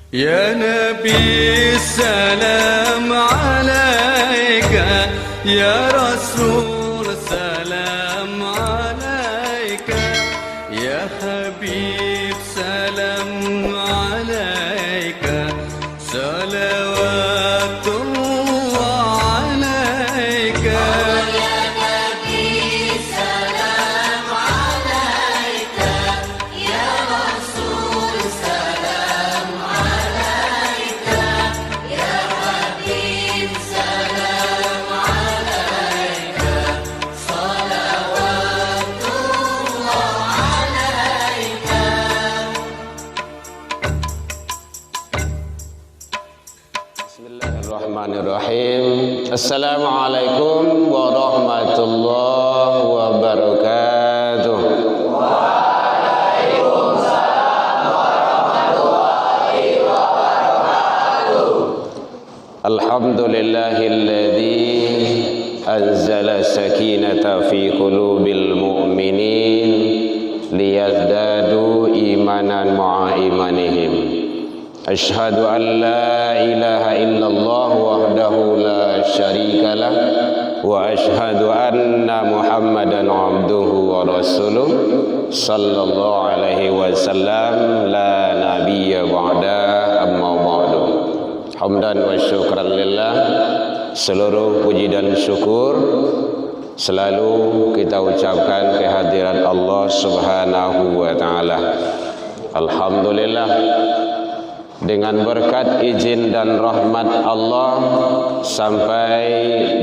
يا نبي السلام عليك، يا رسول سلام عليك، يا حبيب سلام عليك، صلوات الله عليك. يا نبي سلام عليك، يا رسول سلام عليك، يا حبيب سلام عليك، صلوات الله عليك. Bismillahirrahmanirrahim. Assalamualaikum warahmatullahi wabarakatuh. Alhamdulillahilladzi anzala sakinata fi qulubil mu'minin liyazdadu imanan ma'a imanihim. Asyhadu an la ilaha illallah wahdahu la syarika lah wa asyhadu anna Muhammadan abduhu wa rasuluh sallallahu alaihi wasallam la nabiyya ba'da amma ba'du. Hamdan wa syukran lillah. Seluruh puji dan syukur selalu kita ucapkan kehadirat Allah Subhanahu wa taala. Alhamdulillah, dengan berkat izin dan rahmat Allah sampai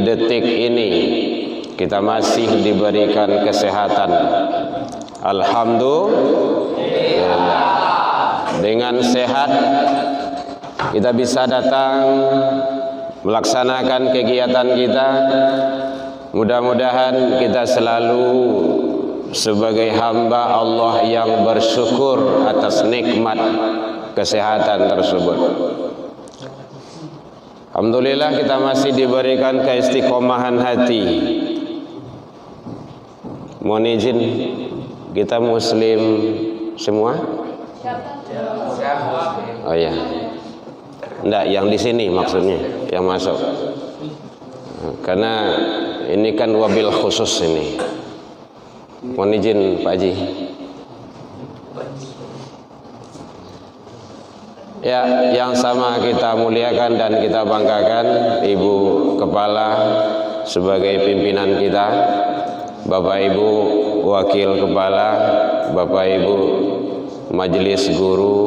detik ini kita masih diberikan kesehatan. Alhamdulillah, dengan sehat kita bisa datang melaksanakan kegiatan kita. Mudah-mudahan kita selalu sebagai hamba Allah yang bersyukur atas nikmat kesehatan tersebut. Alhamdulillah kita masih diberikan keistiqomahan hati. Mohon izin, kita muslim semua? Oh ya. Enggak, yang di sini maksudnya, yang masuk. Karena ini kan wabil khusus ini. Mohon izin Pak Haji. Ya, yang sama kita muliakan dan kita banggakan Ibu Kepala sebagai pimpinan kita, Bapak Ibu Wakil Kepala, Bapak Ibu Majelis Guru,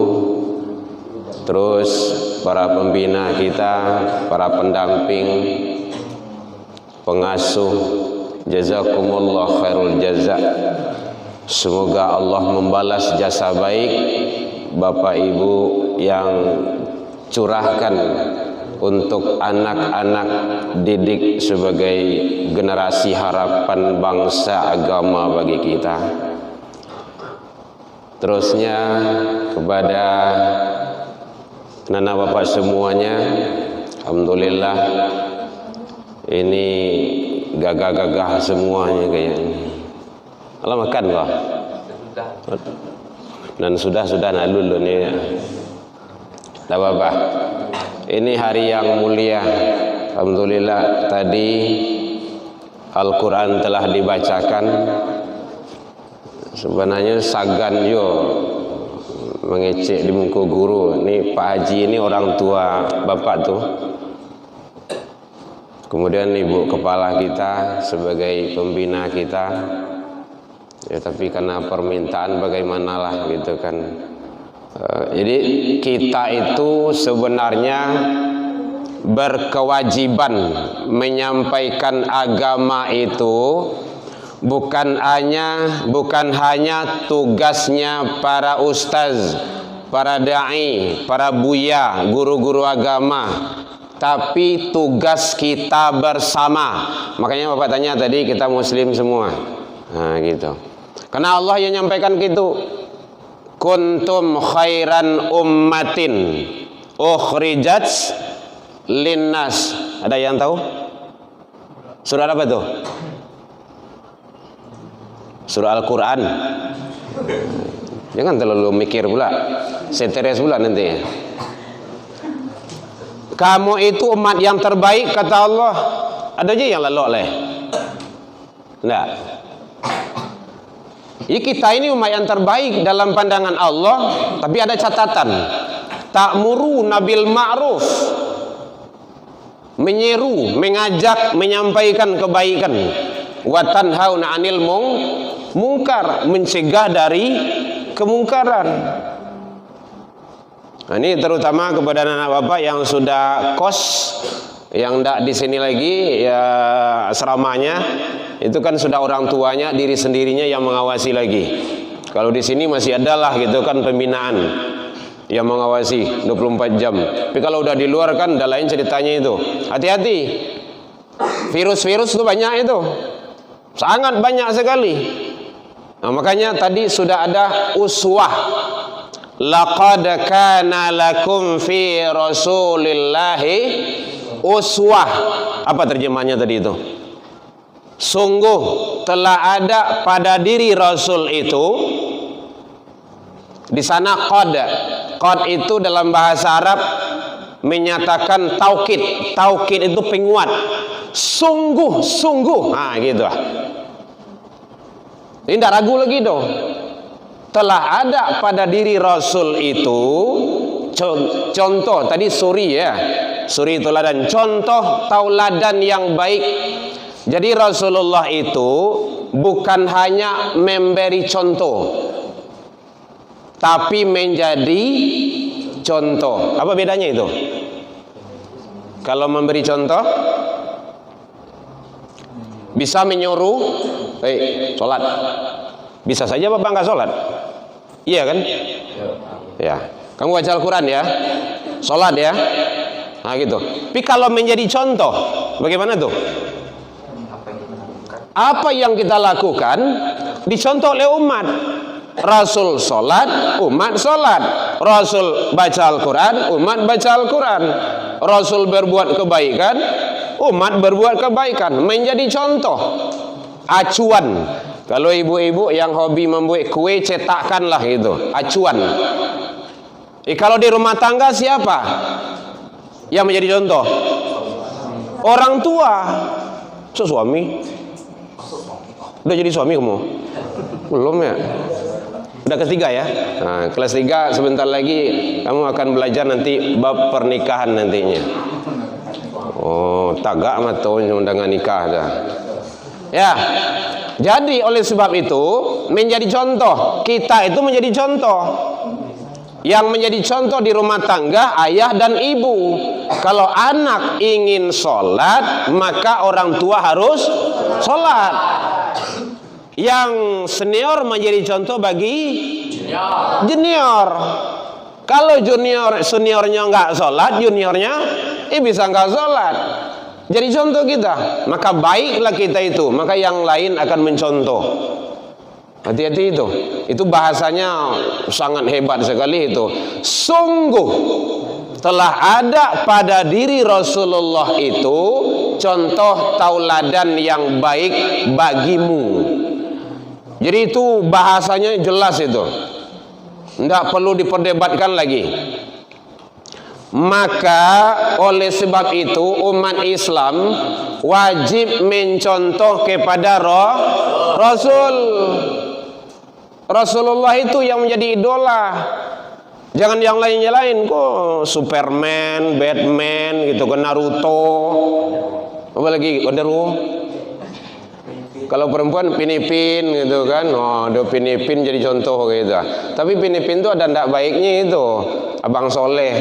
terus para pembina kita, para pendamping, pengasuh, jazakumullah khairul jaza. Semoga Allah membalas jasa baik Bapak Ibu yang curahkan untuk anak-anak didik sebagai generasi harapan bangsa agama bagi kita. Terusnya kepada nana bapak semuanya, alhamdulillah ini gagah-gagah semuanya kayaknya. Allah makan kok. Dan sudah nalul nih. Tak apa-apa. Ini hari yang mulia. Alhamdulillah tadi Al-Quran telah dibacakan. Sebenarnya sagan yo mengecek di muka guru. Ini Pak Haji ini orang tua bapak tuh. Kemudian Ibu Kepala kita sebagai pembina kita. Ya, tapi karena permintaan bagaimanalah gitu kan. Jadi kita itu sebenarnya berkewajiban menyampaikan agama itu bukan hanya tugasnya para ustaz, para dai, para buya, guru-guru agama, tapi tugas kita bersama. Makanya Bapak tanya tadi kita muslim semua. Nah gitu. Karena Allah yang nyampaikan gitu. Kuntum khairan ummatin ukhrijat linnas. Ada yang tahu? Surah apa tuh? Surah Al-Quran. Jangan terlalu mikir pula, stres pula nanti. Kamu itu umat yang terbaik kata Allah. Ada aja yang lalu oleh. Enggak. Ya, kita ini umat yang terbaik dalam pandangan Allah, tapi ada catatan. Ta'muruna bil ma'ruf, menyeru, mengajak, menyampaikan kebaikan. Wa tanhauna 'anil munkar, mencegah dari kemungkaran. Nah, ini terutama kepada anak bapak yang sudah kos, yang tidak di sini lagi ya asramanya, itu kan sudah orang tuanya, diri sendirinya yang mengawasi lagi. Kalau di sini masih ada lah gitu kan pembinaan yang mengawasi 24 jam. Tapi kalau udah di luar kan udah lain ceritanya itu. Hati-hati. Virus-virus itu banyak itu. Sangat banyak sekali. Nah, makanya tadi sudah ada uswah. Laqad kana lakum fi Rasulillahi uswah. Apa terjemahnya tadi itu? Sungguh telah ada pada diri Rasul itu. Di sana qad. Qad itu dalam bahasa Arab menyatakan taukid. Taukid itu penguat. Sungguh, sungguh. Nah, gitu lah. Ini tidak ragu lagi dong. Telah ada pada diri Rasul itu contoh tadi suri ya. Suri tauladan, contoh tauladan yang baik. Jadi Rasulullah itu bukan hanya memberi contoh, tapi menjadi contoh. Apa bedanya itu? Kalau memberi contoh bisa menyuruh, sholat. Bisa saja bapak nggak sholat, iya kan? Ya, kamu baca Al-Quran ya, sholat ya, nah gitu. Tapi kalau menjadi contoh, bagaimana tuh? Apa yang kita lakukan dicontoh oleh umat. Rasul sholat, umat sholat. Rasul baca Al-Quran, umat baca Al-Quran. Rasul berbuat kebaikan, umat berbuat kebaikan. Menjadi contoh, acuan. Kalau ibu-ibu yang hobi membuat kue, cetakkanlah itu, acuan. Kalau di rumah tangga siapa yang menjadi contoh? Orang tua. Suami. Udah jadi suami kamu? Belum ya? Udah kelas 3 ya? Nah, kelas 3 sebentar lagi kamu akan belajar nanti bab pernikahan nantinya. Oh, tagak matonya undangan nikah dah. Ya. Jadi oleh sebab itu menjadi contoh. Kita itu menjadi contoh. Yang menjadi contoh di rumah tangga ayah dan ibu. Kalau anak ingin sholat, maka orang tua harus sholat. Yang senior menjadi contoh bagi junior. Kalau seniornya nggak sholat, juniornya bisa nggak sholat. Jadi contoh kita, maka baiklah kita itu, maka yang lain akan mencontoh. Hati-hati itu. Itu bahasanya sangat hebat sekali itu. Sungguh telah ada pada diri Rasulullah itu contoh tauladan yang baik bagimu. Jadi itu bahasanya jelas itu. Tidak perlu diperdebatkan lagi. Maka oleh sebab itu umat Islam wajib mencontoh kepada Rasul. Rasulullah itu yang menjadi idola. Jangan yang lain-lain kok Superman, Batman gitu kan, Naruto. Apalagi Wonder Woman. Kalau perempuan Pinipin gitu kan. Oh, do Pinipin jadi contoh gitu. Tapi Pinipin itu ada ndak baiknya itu. Abang Soleh.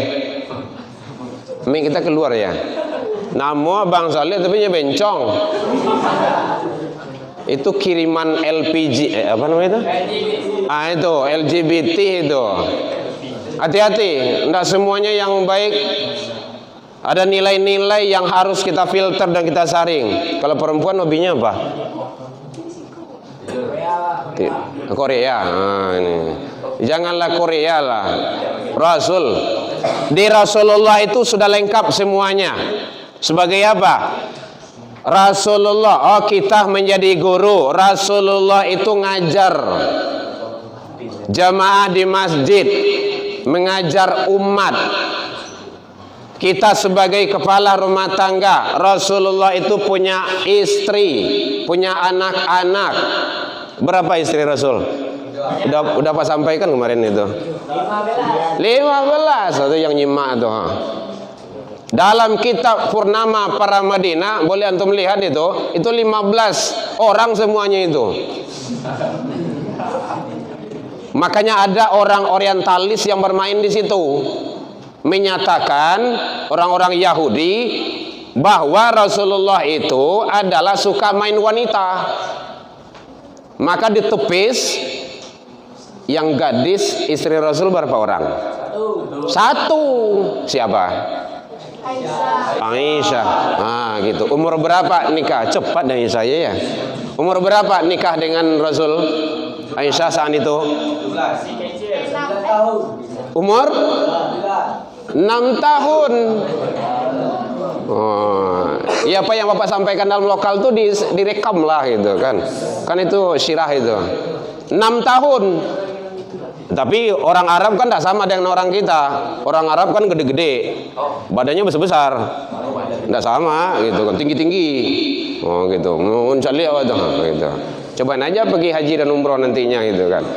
Mik kita keluar ya. Nama Abang Soleh tapi nya bencong. Itu kiriman LPG apa namanya itu? Itu LGBT itu. Hati-hati, enggak semuanya yang baik. Ada nilai-nilai yang harus kita filter dan kita saring. Kalau perempuan hobinya apa? Korea. Nah, ini. Janganlah Korea lah. Rasul. Di Rasulullah itu sudah lengkap semuanya. Sebagai apa? Rasulullah, kita menjadi guru. Rasulullah itu ngajar jamaah di masjid, mengajar umat. Kita sebagai kepala rumah tangga, Rasulullah itu punya istri, punya anak-anak. Berapa istri Rasul? Udah Pak sampaikan kemarin itu. 15 itu yang nyimak tuh. Dalam kitab Purnama Para Madinah, boleh antum lihat itu 15 orang semuanya itu. Makanya ada orang orientalis yang bermain di situ, menyatakan orang-orang Yahudi bahwa Rasulullah itu adalah suka main wanita. Maka ditepis yang gadis istri Rasul berapa orang? Satu. Siapa? Aisyah. Nah, gitu. Umur berapa nikah? Cepat dari saya ya. Umur berapa nikah dengan Rasul? Aisyah saat itu? Umur 6 tahun. Oh, ya apa yang Bapak sampaikan dalam lokal tuh direkam lah gitu kan. Kan itu syirah itu. 6 tahun. Tapi orang Arab kan tidak sama dengan orang kita. Orang Arab kan gede-gede, badannya besar-besar. Tidak sama gitu kan, tinggi-tinggi. Oh gitu. Mohon cari apa tuh gitu. Cobain aja pergi haji dan umroh nantinya gitu kan.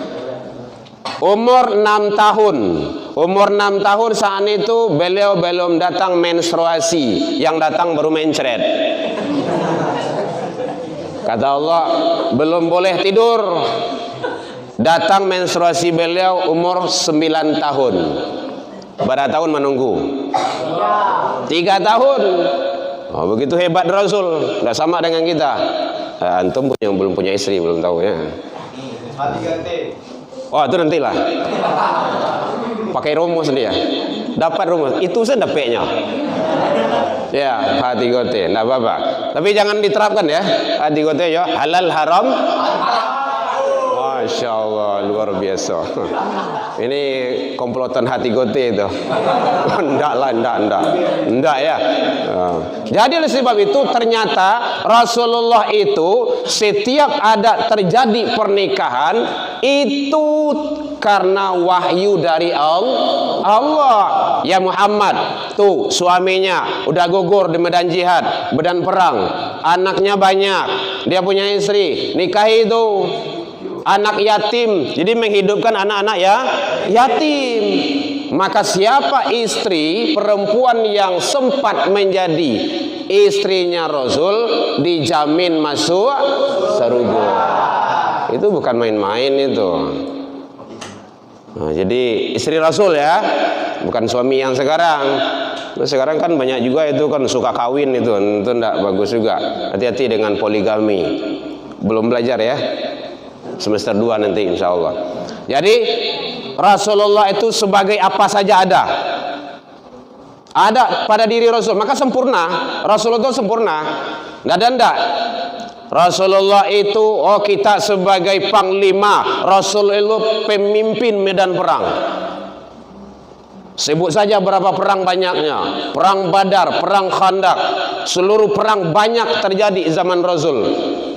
Umur 6 tahun. Umur 6 tahun saat itu beliau belum datang menstruasi, yang datang baru mencret. Kata Allah, belum boleh tidur. Datang menstruasi beliau umur 9 tahun. Berapa tahun menunggu? 3 tahun. Oh, begitu hebat Rasul. Tidak sama dengan kita. Antum yang belum punya istri belum tahu ya. Oh itu nantilah. Pakai rumus dia. Dapat rumus. Itu saya dapetnya. Ya, hati gote. Tidak apa-apa. Tapi jangan diterapkan ya. Hati gote ya. Halal haram. Masya Allah, luar biasa. Ini komplotan hati gote itu. Enggak ya. Jadi oleh sebab itu ternyata Rasulullah itu setiap ada terjadi pernikahan itu karena wahyu dari Allah. Ya Muhammad, tuh suaminya udah gugur di medan jihad, medan perang, anaknya banyak, dia punya istri, nikahi itu. Anak yatim, jadi menghidupkan anak-anak ya yatim. Maka siapa istri perempuan yang sempat menjadi istrinya Rasul dijamin masuk surga. Itu bukan main-main itu. Nah, jadi istri Rasul ya, bukan suami yang sekarang. Sekarang kan banyak juga itu kan suka kawin itu enggak bagus juga. Hati-hati dengan poligami. Belum belajar ya. Semester 2 nanti insya Allah. Jadi Rasulullah itu sebagai apa saja ada pada diri Rasul, maka sempurna. Rasulullah itu sempurna. Nggak. Rasulullah itu kita sebagai panglima, Rasul itu pemimpin medan perang. Sebut saja berapa perang banyaknya. Perang Badar, perang Khandaq, seluruh perang banyak terjadi zaman Rasul.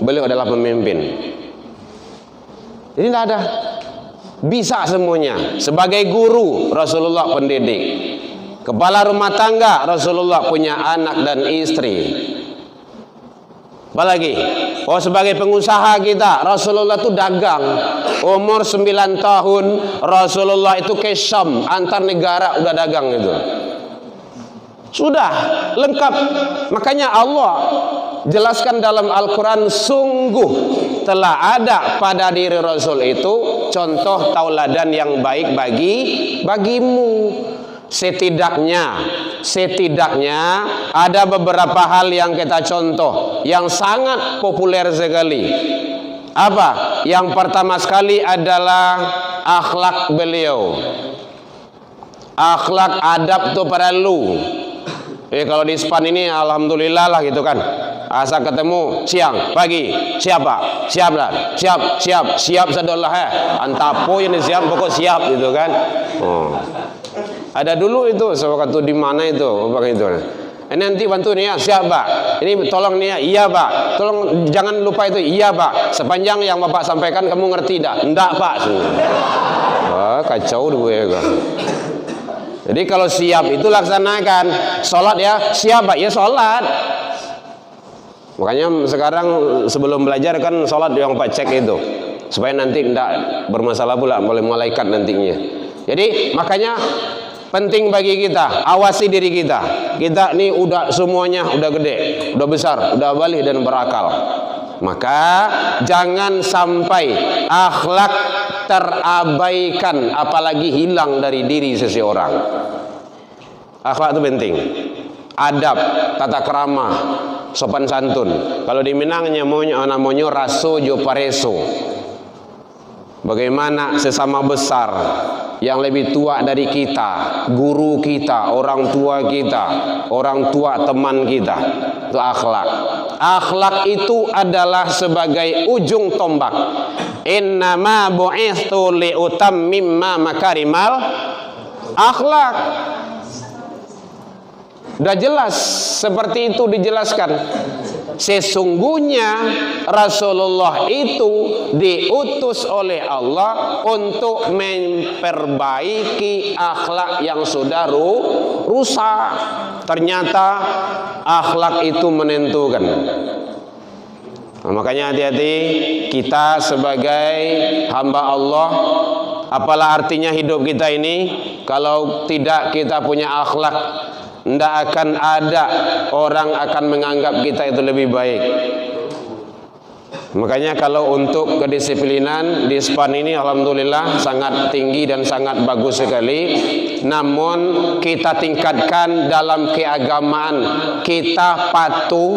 Beliau adalah pemimpin. Jadi tidak ada, bisa semuanya. Sebagai guru Rasulullah pendidik, kepala rumah tangga Rasulullah punya anak dan istri. Apalagi sebagai pengusaha kita Rasulullah itu dagang. Umur 9 tahun Rasulullah itu ke Syam, antar negara udah dagang itu. Sudah lengkap. Makanya Allah jelaskan dalam Al-Quran, sungguh telah ada pada diri Rasul itu contoh tauladan yang baik bagimu. Setidaknya ada beberapa hal yang kita contoh yang sangat populer sekali. Apa? Yang pertama sekali adalah akhlak beliau. Akhlak adab itu perlu. Kalau di Span ini alhamdulillah lah gitu kan. Asal ketemu siang, pagi, siapa? Siap lah, siap sadollah ya. Antapo yang siap pokok siap gitu kan. Ada dulu itu sewaktu di mana itu, Bang itu. Ini nanti bantu nih ya, siap Pak. Ini tolong nih ya, iya Pak. Tolong jangan lupa itu, iya Pak. Sepanjang yang Bapak sampaikan kamu ngerti dah? Enggak Pak. Wah, kacau dulu ya kan. Jadi kalau siap itu laksanakan. Sholat ya, siap Pak, ya sholat. Makanya sekarang sebelum belajar kan sholat yang Pak cek itu, supaya nanti tidak bermasalah pula oleh malaikat nantinya. Jadi makanya penting bagi kita, awasi diri kita. Kita ini udah semuanya udah gede, udah besar, udah balik dan berakal. Maka jangan sampai akhlak terabaikan, apalagi hilang dari diri seseorang. Akhlak itu penting. Adab, tata krama, sopan santun. Kalau di Minang namanya raso jo pareso. Bagaimana sesama besar yang lebih tua dari kita, guru kita, orang tua kita, orang tua teman kita, itu akhlak. Akhlak itu adalah sebagai ujung tombak. Innama bu'itsu liutammima makarimal akhlak. Udah jelas seperti itu dijelaskan. Sesungguhnya Rasulullah itu diutus oleh Allah untuk memperbaiki akhlak yang sudah rusak. Ternyata akhlak itu menentukan. Nah, makanya hati-hati kita sebagai hamba Allah. Apalah artinya hidup kita ini kalau tidak kita punya akhlak? Tidak akan ada orang akan menganggap kita itu lebih baik. Makanya kalau untuk kedisiplinan di SPAN ini alhamdulillah sangat tinggi dan sangat bagus sekali. Namun kita tingkatkan dalam keagamaan. Kita patuh,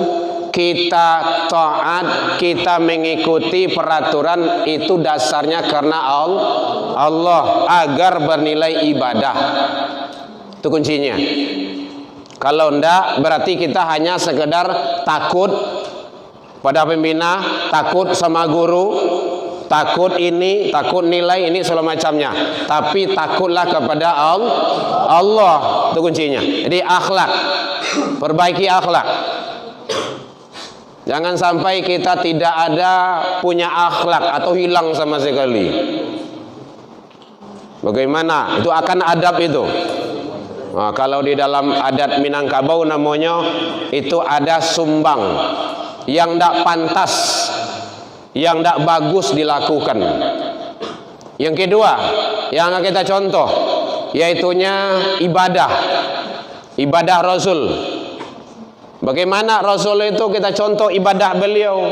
kita taat, kita mengikuti peraturan itu dasarnya karena Allah agar bernilai ibadah. Itu kuncinya. Kalau enggak berarti kita hanya sekedar takut pada pembina, takut sama guru, takut ini, takut nilai ini segala macamnya. Tapi takutlah kepada Allah. Itu kuncinya. Jadi akhlak, perbaiki akhlak. Jangan sampai kita tidak ada punya akhlak atau hilang sama sekali. Bagaimana? Itu akan adab itu. Nah, kalau di dalam adat Minangkabau namanya itu ada sumbang yang tidak pantas, yang tidak bagus dilakukan. Yang kedua, yang akan kita contoh, yaitunya ibadah Rasul. Bagaimana Rasul itu kita contoh ibadah beliau.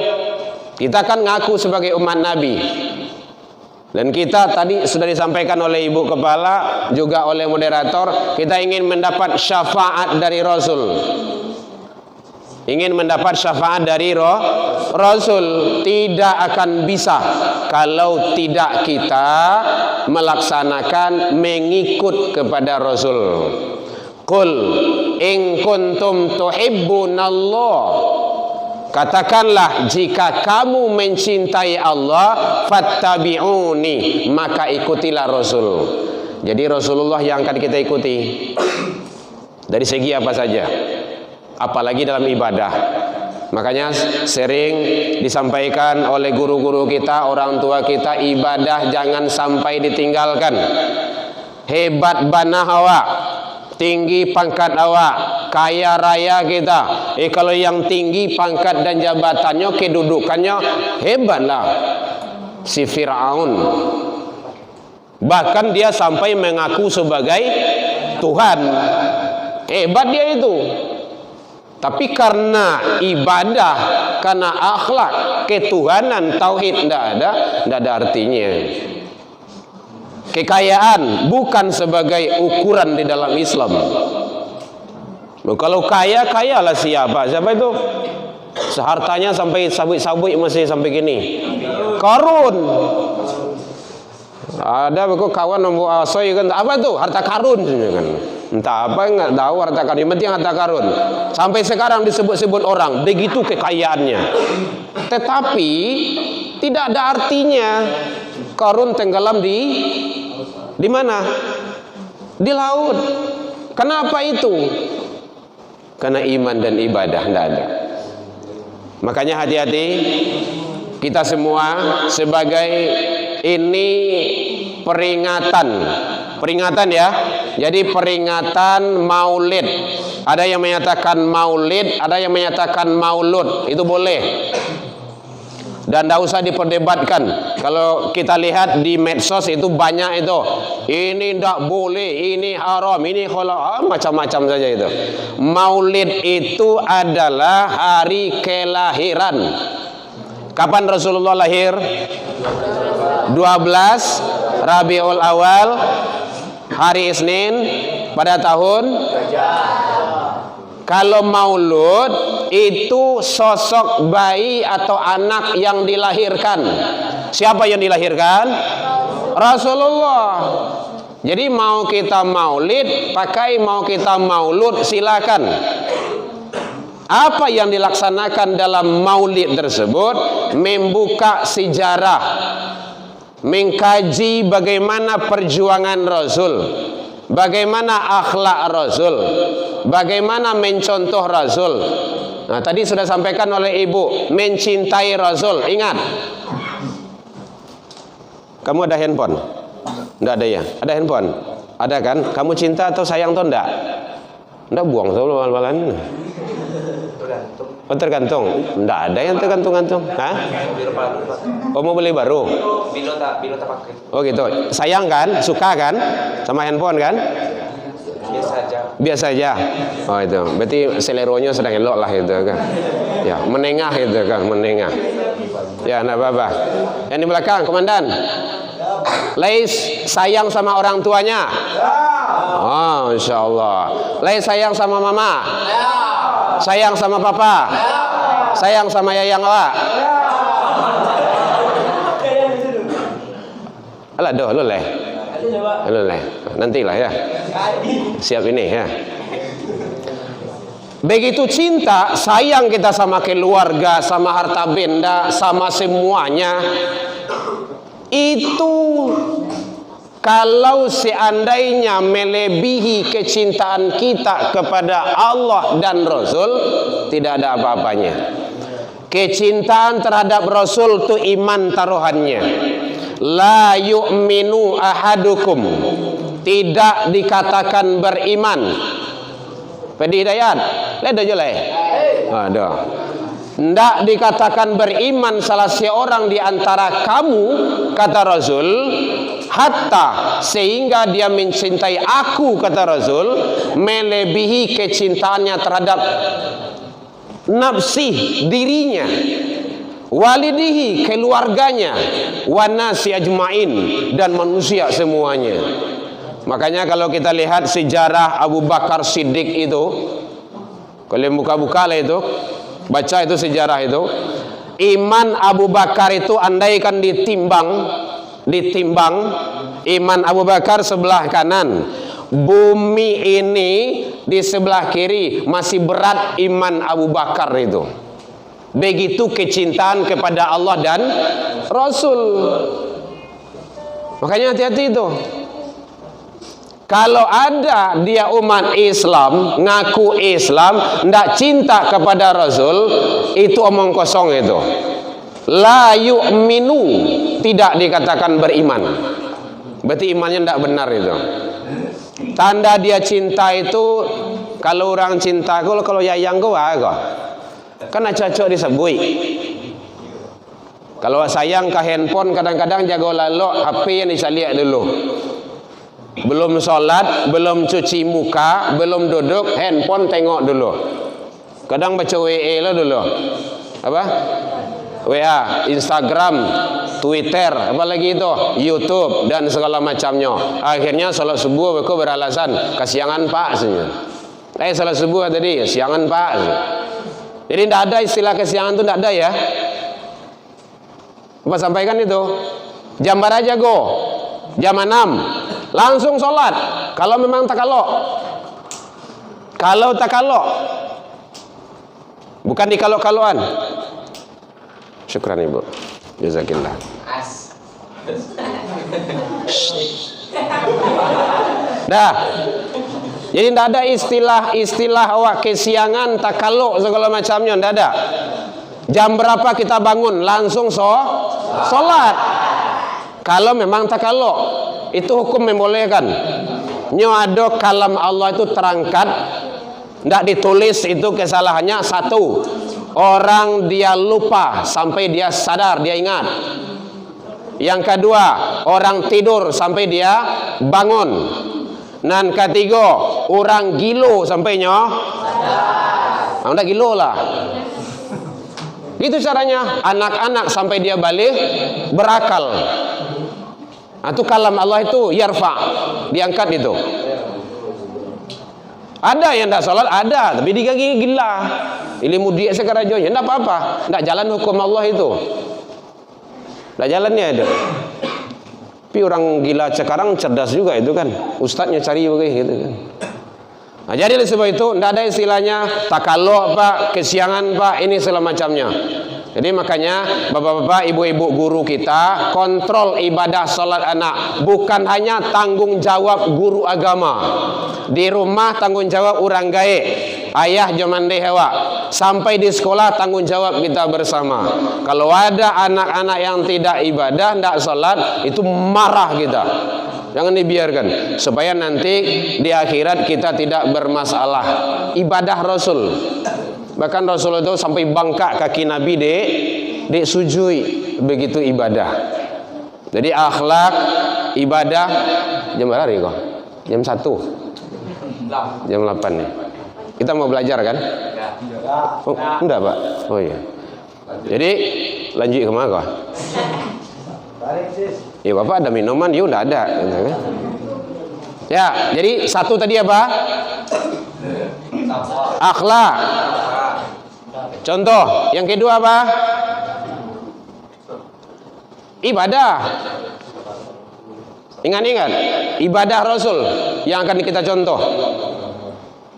Kita kan ngaku sebagai umat Nabi. Dan kita tadi sudah disampaikan oleh Ibu Kepala, juga oleh moderator, kita ingin mendapat syafaat dari Rasul. Ingin mendapat syafaat dari Rasul. Tidak akan bisa kalau tidak kita melaksanakan mengikut kepada Rasul. Qul in kuntum tuhibbunallah. Katakanlah jika kamu mencintai Allah, fattabi'uni, maka ikutilah Rasul. Jadi Rasulullah yang akan kita ikuti dari segi apa saja, apalagi dalam ibadah. Makanya sering disampaikan oleh guru-guru kita, orang tua kita, ibadah jangan sampai ditinggalkan. Hebat bana awak, tinggi pangkat awak, kaya raya kita. Kalau yang tinggi pangkat dan jabatannya, kedudukannya, hebatlah si Fir'aun. Bahkan dia sampai mengaku sebagai Tuhan. Hebat dia itu. Tapi karena ibadah, karena akhlak, ketuhanan, tauhid tidak ada artinya. Kekayaan bukan sebagai ukuran di dalam Islam. Kalau kaya, kayalah siapa itu? Sehartanya sampai sabuk-sabuk masih sampai gini. Karun. Ada beku kawan nombor asoy kan, apa tuh? Harta karun kan. Entah apa, enggak tahu harta karun. Yang penting harta karun. Sampai sekarang disebut-sebut orang begitu kekayaannya. Tetapi tidak ada artinya. Karun tenggelam di mana? Di laut. Kenapa itu? Karena iman dan ibadah tidak ada. Makanya hati-hati kita semua sebagai ini peringatan ya, Jadi peringatan Maulid. Ada yang menyatakan Maulid, ada yang menyatakan Maulud. Itu boleh. Dan tidak usah diperdebatkan. Kalau kita lihat di medsos itu banyak itu. Ini tidak boleh, ini haram, ini halal, macam-macam saja itu. Maulid itu adalah hari kelahiran. Kapan Rasulullah lahir? 12 Rabiul Awal, hari Isnin pada tahun. Kalau maulud itu sosok bayi atau anak yang dilahirkan. Siapa yang dilahirkan? Rasulullah. Jadi mau kita maulid, pakai mau kita maulud, silakan. Apa yang dilaksanakan dalam maulid tersebut? Membuka sejarah, mengkaji bagaimana perjuangan Rasul, bagaimana akhlak Rasul, bagaimana mencontoh Rasul. Nah, tadi sudah sampaikan oleh Ibu, mencintai Rasul. Ingat, kamu ada handphone? Tidak ada ya? Ada handphone? Ada kan? Kamu cinta atau sayang atau enggak? Enggak, buang selalu malam-malam. Oh, tergantung. Enggak ada yang tergantung-gantung. Hah? Oh, mau beli baru? Bilo tak pakai. Oh gitu. Sayang kan? Suka kan? Sama handphone kan? Biasa aja. Biasa aja. Oh itu. Berarti seleronya sedang elok lah itu kan. Ya, menengah itu kan, menengah. Ya, enggak apa-apa. Yang di belakang, komandan. Lais sayang sama orang tuanya? Oh, insyaallah. Lais sayang sama mama? Sayang sama papa? Sayang sama yayang awak? Alah doh, lu leh. Nantilah ya. Siap ini ya. Begitu cinta, sayang kita sama keluarga, sama harta benda, sama semuanya. Itu kalau seandainya melebihi kecintaan kita kepada Allah dan Rasul, tidak ada apa-apanya. Kecintaan terhadap Rasul itu iman taruhannya. La yu'minu ahadukum, tidak dikatakan beriman. Pedi Hidayat, lihat aja lah. Ada. Tidak dikatakan beriman salah seorang di antara kamu, kata Rasul, hatta sehingga dia mencintai aku, kata Rasul, melebihi kecintaannya terhadap nafsi, dirinya, walidihi, keluarganya, wanasi ajmain, dan manusia semuanya. Makanya kalau kita lihat sejarah Abu Bakar Siddiq itu, kalian buka-buka lah itu, baca itu sejarah itu. Iman Abu Bakar itu andaikan ditimbang, iman Abu Bakar sebelah kanan, bumi ini di sebelah kiri, masih berat iman Abu Bakar itu. Begitu kecintaan kepada Allah dan Rasul. Makanya hati-hati itu. Kalau ada dia umat Islam, ngaku Islam, tidak cinta kepada Rasul, itu omong kosong itu. La yu'minu, tidak dikatakan beriman. Berarti imannya tidak benar itu. Tanda dia cinta itu, kalau orang cinta kalau yayang kau kan cocok disebut. Kalau sayang ke handphone, kadang-kadang jaga lalu HP yang dicaliak dulu. Belum sholat, belum cuci muka, belum duduk, handphone tengok dulu. Kadang baca WA lah dulu. Apa? WA, Instagram, Twitter, apalagi itu, YouTube dan segala macamnya. Akhirnya salat subuh aku beralasan kesiangan Pak sebenarnya. Salat subuh tadi siangan Pak. Jadi tidak ada istilah kesiangan itu, tidak ada ya. Apa sampaikan itu? Jam berapa aja go? Jam 6. Langsung sholat. Kalau memang takalok. Kalau takalok, bukan di kalau-kaloan. Syukran Ibu. Jazakillah. Dah. Jadi tidak ada istilah awak kesiangan, takalok segala macamnya, tidak ada. Jam berapa kita bangun? Langsung sholat. Kalau memang takalok, itu hukum membolehkan. Nyo ada kalam Allah itu terangkat, ndak ditulis itu kesalahannya. Satu, orang dia lupa sampai dia sadar, dia ingat. Yang kedua, orang tidur sampai dia bangun. Dan ketiga, orang gilo sampai nyo ndak gilo lah. Gitu caranya. Anak-anak sampai dia balik berakal. Itu kalam Allah itu yarfa, diangkat itu. Ada yang tidak sholat, ada, tapi dia gila. Ilmu dia sekarang aja, tidak apa-apa, tidak jalan hukum Allah itu, tidak jalannya itu. Tapi orang gila sekarang cerdas juga itu kan, ustadznya cari begitu kan. Nah, jadi oleh sebab itu tidak ada istilahnya takaluk pak, kesiangan pak, ini segala macamnya. Jadi makanya bapak-bapak, ibu-ibu guru kita kontrol ibadah salat anak, bukan hanya tanggung jawab guru agama. Di rumah tanggung jawab orang gaib, ayah jomande hewa. Sampai di sekolah tanggung jawab kita bersama. Kalau ada anak-anak yang tidak ibadah, tidak salat, itu marah kita. Jangan dibiarkan supaya nanti di akhirat kita tidak bermasalah. Ibadah Rasul. Bahkan Rasul itu sampai bangkak kaki Nabi dek sujui begitu ibadah. Jadi akhlak ibadah jam berapa hari kok? Jam 1. Jam 8 nih. Kita mau belajar kan? Oh, enggak, Pak. Oh iya. Jadi lanjut ke mana kok? Ya Bapak ada minuman, ya udah ada gitu kan? Ya, jadi satu tadi apa? Akhlak. Contoh, yang kedua apa? Ibadah. Ingat-ingat, ibadah Rasul yang akan kita contoh.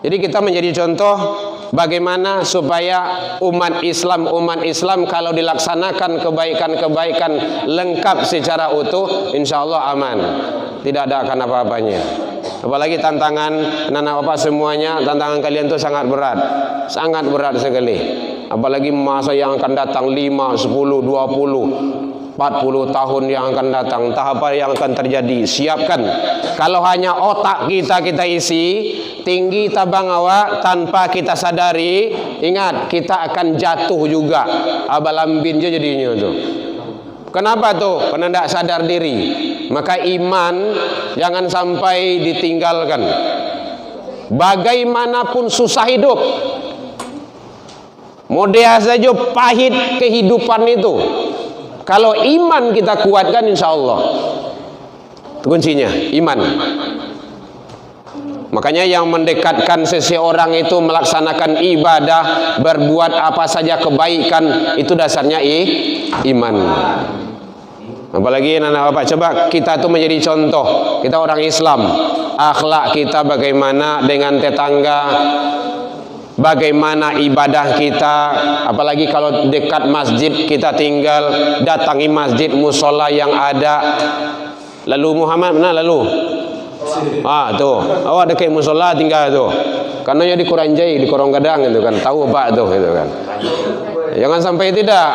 Jadi kita menjadi contoh bagaimana supaya umat Islam kalau dilaksanakan kebaikan-kebaikan lengkap secara utuh, insya Allah aman, tidak ada akan apa-apanya. Apalagi tantangan anak bapak semuanya, tantangan kalian itu sangat berat sekali. Apalagi masa yang akan datang 5, 10, 20, 40 tahun yang akan datang, tahap apa yang akan terjadi, siapkan. Kalau hanya otak kita isi, tinggi tabang awak tanpa kita sadari, ingat kita akan jatuh juga. Abalambin aja jadinya tuh. Kenapa tuh? Karena tidak sadar diri. Maka iman jangan sampai ditinggalkan. Bagaimanapun susah hidup, model saja pahit kehidupan itu, kalau iman kita kuatkan, insya Allah kuncinya iman. Makanya yang mendekatkan seseorang itu melaksanakan ibadah, berbuat apa saja kebaikan, itu dasarnya iman. Apalagi anak bapak, coba kita tuh menjadi contoh. Kita orang Islam, akhlak kita bagaimana dengan tetangga, bagaimana ibadah kita. Apalagi kalau dekat masjid kita tinggal, datangi masjid musola yang ada. Lalu Muhammad mana lalu? Tuh, awak dekat musola tinggal tuh. Karena di Kuranjai, di Korong Gadang itu kan, tahu Pak tuh gitu kan. Jangan sampai tidak.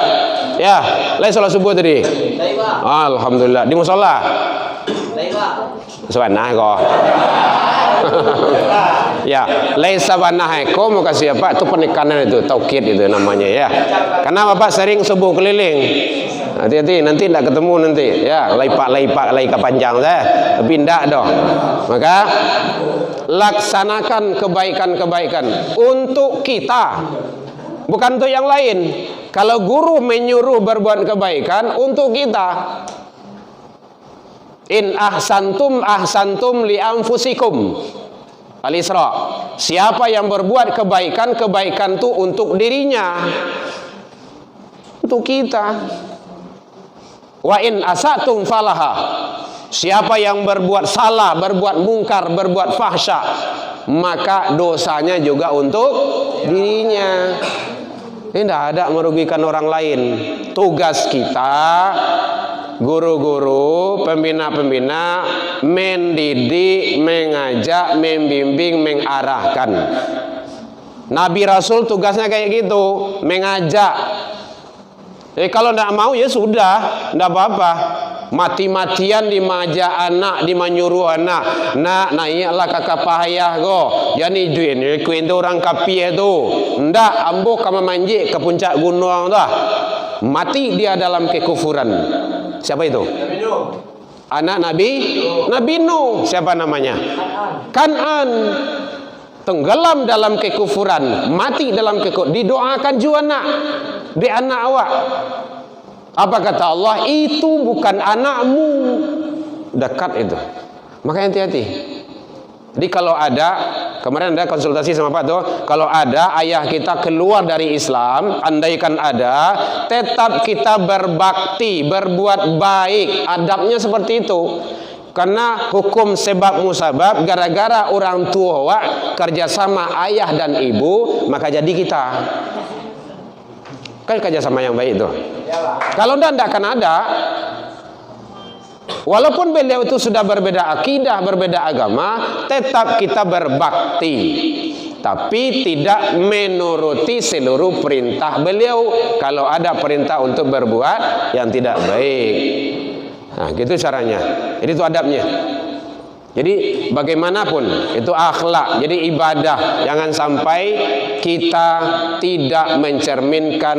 Ya, lain sholat subuh tadi. Alhamdulillah di musola. Sabanah kok. Ya, lain sabanah kok mau kasih apa? Itu penekanan itu, taukid itu namanya ya. Karena Bapak sering subuh keliling. Hati-hati nanti tidak ketemu nanti ya, laipak panjang saya, tapi tidak dong. Maka laksanakan kebaikan-kebaikan untuk kita, bukan untuk yang lain. Kalau guru menyuruh berbuat kebaikan untuk kita, in ahsantum li anfusikum. Al-Isra. Siapa yang berbuat kebaikan itu untuk dirinya, untuk kita. Wa in asatum falaha. Siapa yang berbuat salah, berbuat mungkar, berbuat fahsya, maka dosanya juga untuk dirinya. Ini tidak ada merugikan orang lain. Tugas kita, guru-guru, pembina-pembina, mendidik, mengajak, membimbing, mengarahkan. Nabi Rasul tugasnya kayak gitu, mengajak. Kalau tidak mau ya sudah, tidak apa-apa. mati-matian di maja anak, di menyuruh anak, nak naiklah kakak payah go. Jadi kuin tu orang kapi itu. Ndak ambo kama manjik ke puncak gunung dah. Mati dia dalam kekufuran. Siapa itu? Anak Nabi Nuh. Siapa namanya? Kan'an. Tenggelam dalam kekufuran, mati dalam kekufuran. Didoakan juga nak, di anak awak. Apa kata Allah? Itu bukan anakmu. Dekat itu. Makanya hati-hati. Jadi kalau ada, kemarin ada konsultasi sama Pak tuh, kalau ada ayah kita keluar dari Islam, andaikan ada, tetap kita berbakti, berbuat baik. Adabnya seperti itu. Karena hukum sebab musabab, gara-gara orang tua wak kerjasama ayah dan ibu, maka jadi kita. Kan kerjasama yang baik itu. Kalau tidak akan ada. Walaupun beliau itu sudah berbeda akidah, berbeda agama, tetap kita berbakti. Tapi tidak menuruti seluruh perintah beliau. Kalau ada perintah untuk berbuat yang tidak baik. Nah, gitu caranya. Jadi itu adabnya. Jadi bagaimanapun itu akhlak, jadi ibadah. Jangan sampai kita tidak mencerminkan,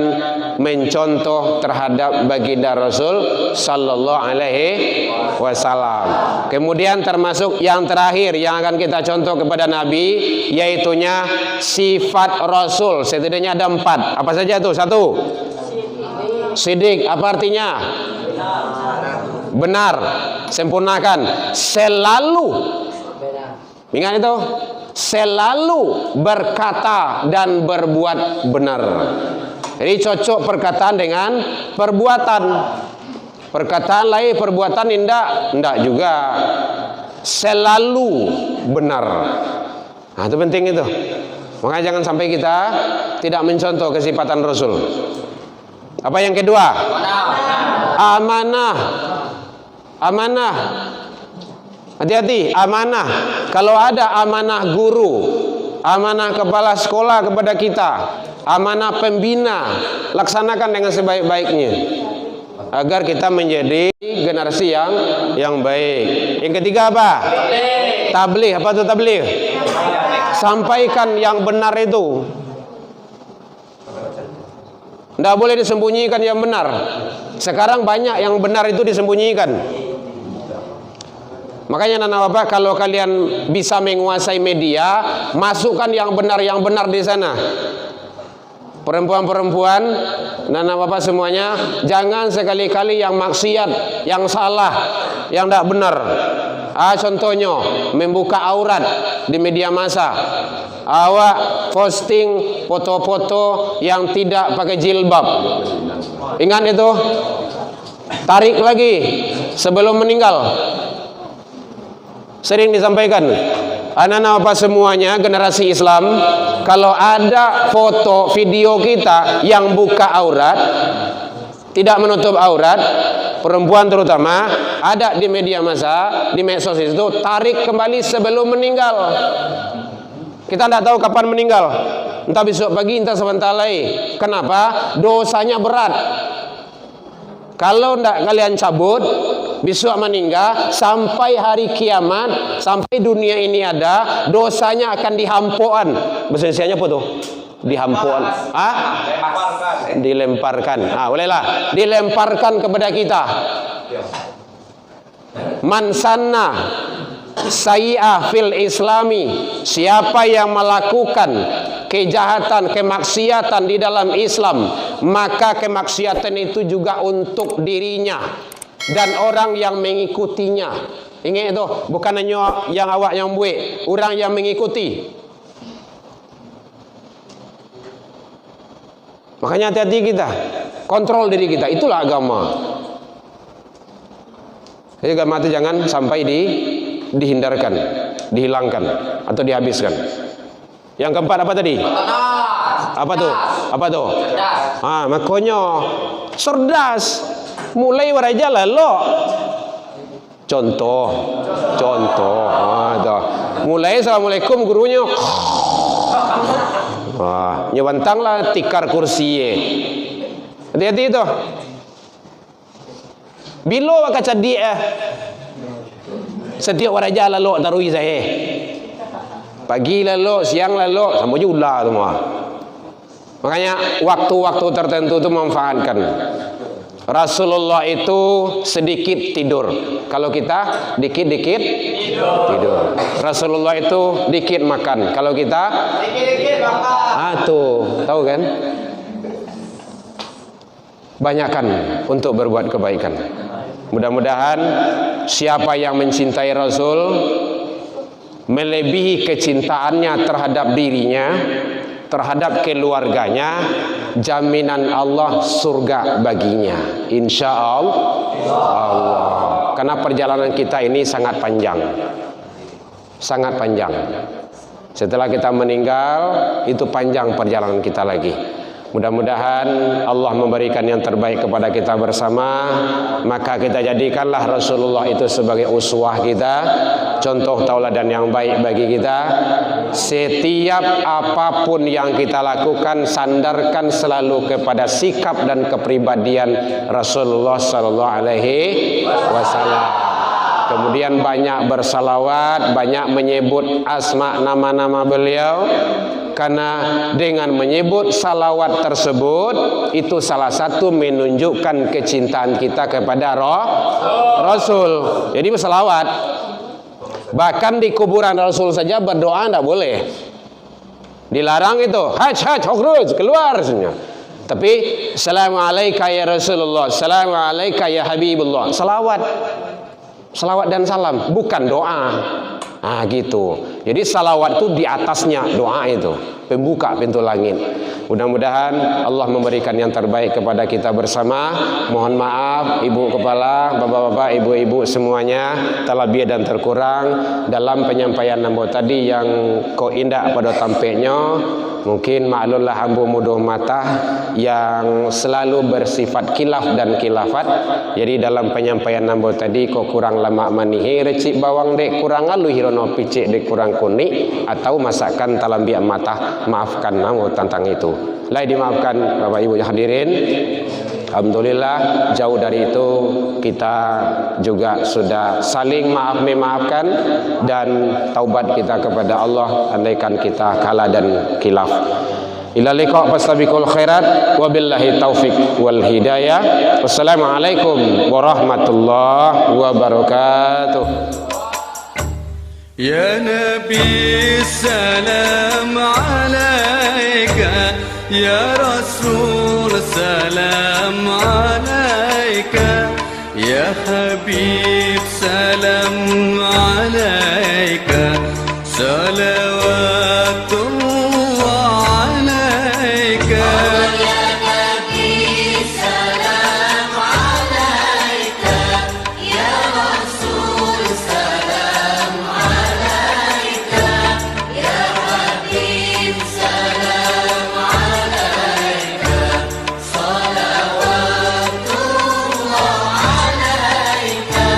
mencontoh terhadap baginda Rasul sallallahu alaihi wasallam. Kemudian termasuk yang terakhir yang akan kita contoh kepada Nabi, yaitunya sifat Rasul. Setidaknya ada 4. Apa saja tuh? 1. Sidik. Apa artinya? Benar, sempurnakan, selalu. Ingat itu, selalu berkata dan berbuat benar. Jadi cocok perkataan dengan perbuatan. Perkataan lain, perbuatan indah juga. Selalu benar. Nah, itu penting itu. Makanya jangan sampai kita tidak mencontoh kesifatan Rasul. Apa yang kedua? Amanah. Amanah. Hati-hati, amanah. Kalau ada amanah guru, amanah kepala sekolah kepada kita, amanah pembina, laksanakan dengan sebaik-baiknya agar kita menjadi generasi yang baik. Yang ketiga apa? Tabligh. Apa itu tabligh? Sampaikan yang benar itu. Tidak boleh disembunyikan yang benar. Sekarang banyak yang benar itu disembunyikan. Makanya Nana Bapak, kalau kalian bisa menguasai media, masukkan yang benar di sana. Perempuan-perempuan, Nana Bapak semuanya, jangan sekali-kali yang maksiat, yang salah, yang tidak benar. Contohnya membuka aurat di media massa. Awak posting foto-foto yang tidak pakai jilbab. Ingat itu. Tarik lagi sebelum meninggal. Sering disampaikan. Anak-anak apa semuanya generasi Islam, kalau ada foto video kita yang buka aurat, tidak menutup aurat, perempuan terutama, ada di media massa, di medsos itu, tarik kembali sebelum meninggal. Kita tidak tahu kapan meninggal. Entah besok pagi, entah sebentar lagi. Kenapa? Dosanya berat. Kalau tidak kalian cabut, besok meninggal, sampai hari kiamat, sampai dunia ini ada, dosanya akan dihampuan. Bahasa Indonesianya apa tuh? Dihampuan. Dilemparkan. Bolehlah. Dilemparkan kepada kita. Man sanna sayyi'ah fil islami, siapa yang melakukan kejahatan, kemaksiatan di dalam Islam, maka kemaksiatan itu juga untuk dirinya dan orang yang mengikutinya. Ingat itu, bukan hanya yang awak yang buat, orang yang mengikuti. Makanya hati-hati kita, kontrol diri kita, itulah agama. Jadi agama itu jangan sampai dihindarkan, dihilangkan atau dihabiskan. Yang keempat apa tadi? Apa tuh? Apa tuh? Makanya cerdas. Mulai waraja lalu. Contoh. Mulai assalamualaikum gurunya. Nyewantanglah tikar kursi. Hati-hati itu. Bilo baka cadik setiap waraja lalu tarui saya. Pagi lalu, siang lalu, sama juga semua. Makanya waktu-waktu tertentu itu memanfaatkan. Rasulullah itu sedikit tidur. Kalau kita dikit-dikit tidur. Rasulullah itu dikit makan. Kalau kita dikit-dikit makan. Tuh, tahu kan? Banyakkan untuk berbuat kebaikan. Mudah-mudahan siapa yang mencintai Rasul melebihi kecintaannya terhadap dirinya, terhadap keluarganya, jaminan Allah surga baginya, insya Allah. Karena perjalanan kita ini sangat panjang, sangat panjang. Setelah kita meninggal, itu panjang perjalanan kita lagi. Mudah-mudahan Allah memberikan yang terbaik kepada kita bersama. Maka kita jadikanlah Rasulullah itu sebagai uswah kita, contoh tauladan yang baik bagi kita. Setiap apapun yang kita lakukan, sandarkan selalu kepada sikap dan kepribadian Rasulullah sallallahu alaihi wasallam. Kemudian banyak bersalawat, banyak menyebut asma nama-nama beliau. Karena dengan menyebut salawat tersebut, itu salah satu menunjukkan kecintaan kita kepada Rasul. Jadi bersalawat. Bahkan di kuburan Rasul saja berdoa tidak boleh. Dilarang itu. Haj, ukhruj, keluar semuanya. Tapi Assalamualaikum ya Rasulullah, Assalamualaikum ya Habibullah. Salawat dan salam, bukan doa. Nah gitu. Jadi salawat itu di atasnya doa itu, pembuka pintu langit. Mudah-mudahan Allah memberikan yang terbaik kepada kita bersama. Mohon maaf ibu kepala, bapak-bapak, ibu-ibu semuanya telah lebih dan terkurang dalam penyampaian nambah tadi yang kau indah pada tampaknya. Mungkin maklumlah hambu muduh mata yang selalu bersifat kilaf dan kilafat. Jadi dalam penyampaian nambah tadi kau kurang lama manihi, recik bawang dek kurang alu hirono picik dek kurang kuning, atau masakan talambiak mata, maafkan namu tentang itu. Lai dimaafkan Bapak Ibu yang hadirin. Alhamdulillah jauh dari itu kita juga sudah saling memaafkan dan taubat kita kepada Allah andaikan kita kalah dan khilaf. Ila liqa fastabiqul khairat wabillahi taufik wal hidayah. Wassalamualaikum warahmatullahi wabarakatuh. Ya Nabi salam alaika, ya Rasul salam alaika, ya Habib salam alaika, salawatullah alaika. Ya Nabi salam alaika, ya Rasul salam alaika, ya Habib salam alaika, salawatullah alaika.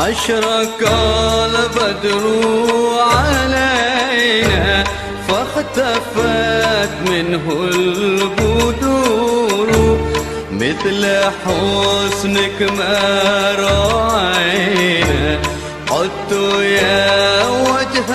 أشرق البدر علينا فاختفت منه البدور مثل حسنك ما رأينا قلت يا وجه